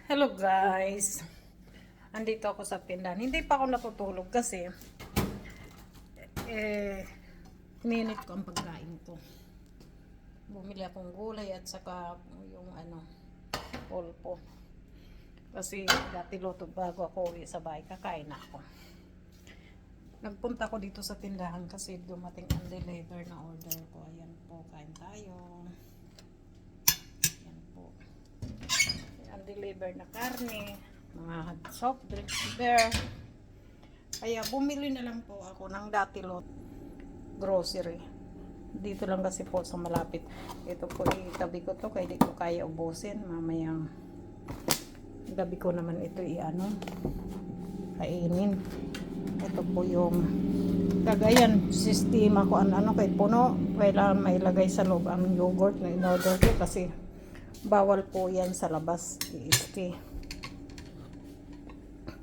Hello guys. Andito ako sa pindan. Hindi pa ako natutulog kasi minute ko ang pagkain ko. Bumili akong gulay at saka yung polpo. Kasi dati luto bago ako uwi sa bahay, kakain na ako. Nagpunta ko dito sa tindahan kasi dumating ang deliver na order ko. Ayan po, kain tayo. Ayan po. Ang deliver na karne, mga soft drinks, beer. Kaya bumili na lang po ako ng dati lot grocery. Dito lang kasi po sa malapit. Ito po, itabi ko to kaya di ko kaya ubusin. Mamayang gabi ko naman ito kainin. Ito po yung kagayan sistema ko kay puno. Kailangan mailagay sa loob ang yogurt na in-order ko kasi bawal po yan sa labas. TST.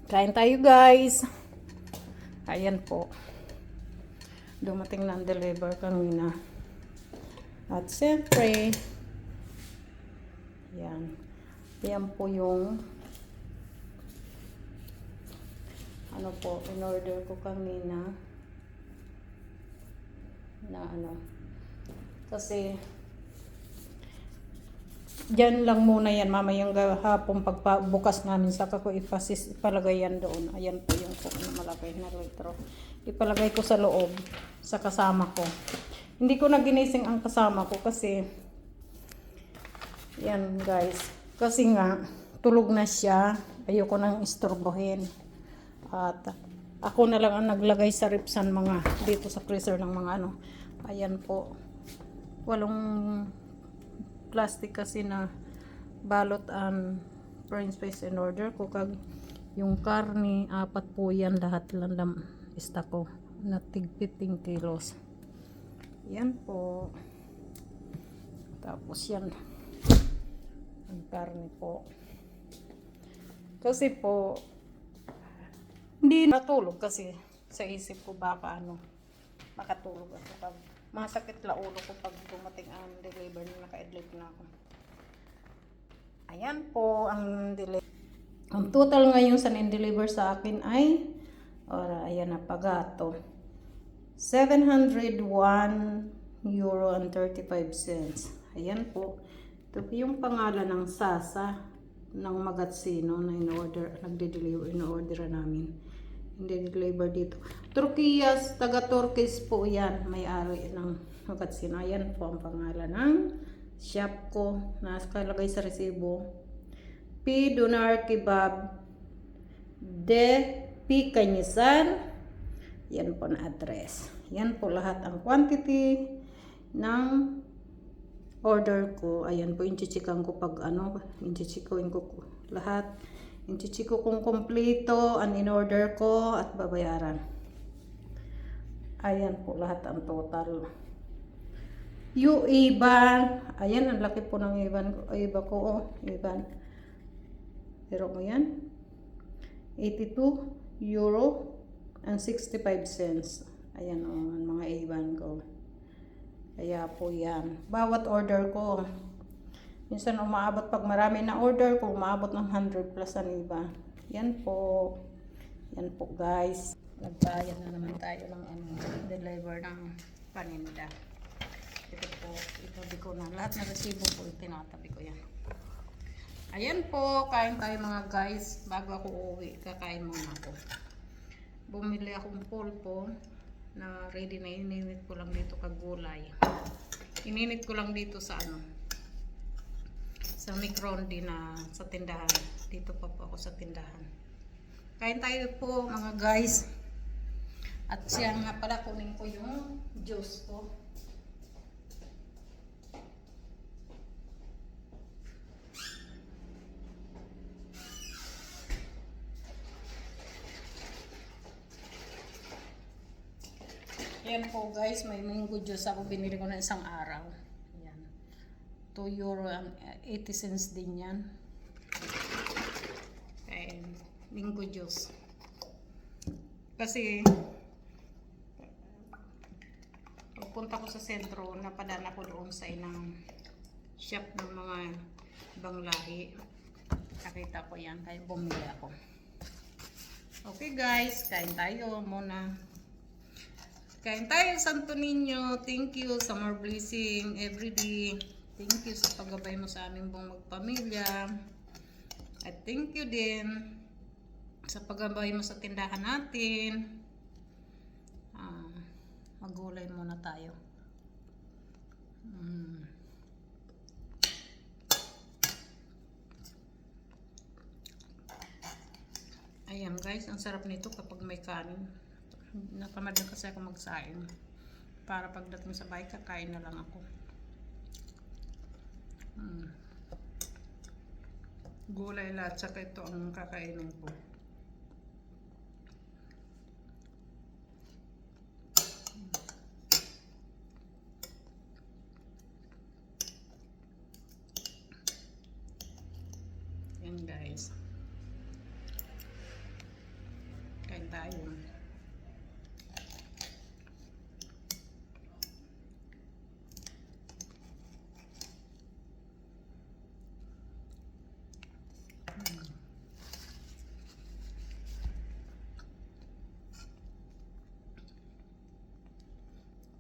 Kain tayo guys. Ayan po. Dumating na ang deliver kanina. At siyempre, yan. Yan po yung in-order ko kanina na kasi dyan lang muna yan mamayang hapon pagbukas namin saka ko ipalagay yan doon. Ayan po yung malagay na litro, ipalagay ko sa loob sa kasama ko. Hindi ko na ginising ang kasama ko kasi yan guys, kasi nga tulog na siya, ayoko nang istorbohin. At ako na lang ang naglagay sa ripsan mga dito sa freezer ng mga ayan po, walong plastic kasi na balot ang french fries in order ko. Kag yung karne, 4 po yan lahat lang ista ko na tig 15 kilos. Yan po. Tapos yan ang karne po. Kasi po hindi natulog kasi sa isip ko baka makatulog ako pag masakit la ulo ko pag dumating ang deliver na naka-adlip na ako. Ayan po ang deliver. Ang total ngayon sa in-deliver sa akin ay ayan na pagato. 701 euro and 35 cents. Ayan po. Ito po yung pangalan ng Sasa ng Magatsino na in-order namin. Hindi-deliver dito. Turkiyas, taga-Turkish po yan. May-ari ng Magatsino. Ayan po ang pangalan ng shop ko. Nakalagay sa resibo. P. Donar Kebab De P. Kanyisan. Yan po na address. Yan po lahat ang quantity ng order ko. Ayan po, inchichikan ko pag inchichikoin ko lahat. Inchichiko kung kompleto ang in-order ko at babayaran. Ayan po lahat ang total. Yung IBAN, ayan ang laki po ng IBAN ko. IBAN. Pero mo yan? 82 euro and 65 cents. Ayan ang mga IBAN ko. Kaya po yan. Bawat order ko. Minsan umaabot pag marami na order ko, umaabot ng 100 plus ang iba. Yan po. Yan po guys. Nagbayad na naman tayo ng deliver ng paninda. Ito po, itabi ko na. Lahat na resibo po, tinatabi ko yan. Ayan po, kain tayo mga guys. Bago ako uuwi, kakain muna ako. Bumili akong polpo na ready na, ininit ko lang dito kag gulay. Ininit ko lang dito sa sa microonde na sa tindahan. Dito pa po ako sa tindahan. Kain tayo po mga guys. At siya nga pala, kunin ko yung juice ko. Yan po guys, may mango juice ako, binili ko na isang araw. Yan. 2 euro and 80 cents din yan. And mango juice. Kasi pagpunta ko sa sentro, napadaan ako doon sa inang shop ng mga ibang lahi. Nakita ko yan, kaya bumili ako. Okay guys, kain tayo muna. Kain tayo, Santo Niño. Thank you sa more blessing everyday. Thank you sa paggabay mo sa aming buong magpamilya. At thank you din sa paggabay mo sa tindahan natin. Magulay muna tayo. Ayan guys, ang sarap nito kapag may kanin. Natamad na kasi ako magsaing. Para pagdating sa bahay, kakain na lang ako. Gulay lahat, saka ito ang kakainin ko. Yan guys. Kain tayo.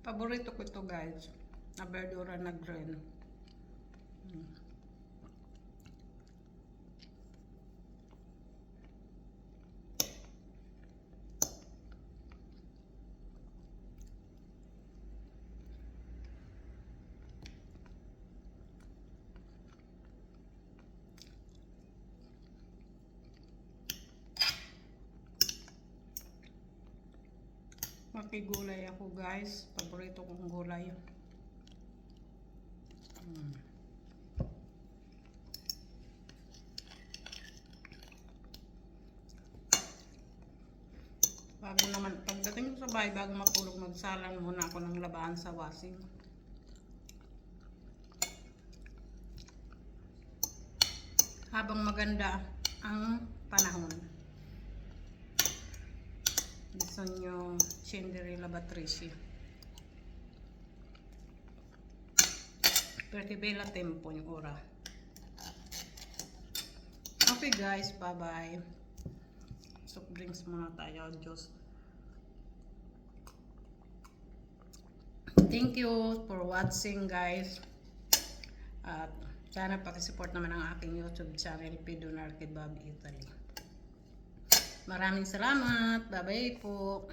Paborito ko ito guys, na verdura na green. Makigulay ako guys, paborito kong gulay. Bago naman, pagdating ko sa bahay, bago matulog, magsalan muna ako ng labahan sa washing. Habang maganda ang panahon. Gusto nyo Cinderella Patricia. Pretty bella tempo yung ora. Okay guys, bye bye. Soft drinks muna tayo, Diyos. Thank you for watching guys. At sana pakisupport naman ang aking YouTube channel, Pedro Narkid Bob Italy. Maraming salamat. Bye bye po.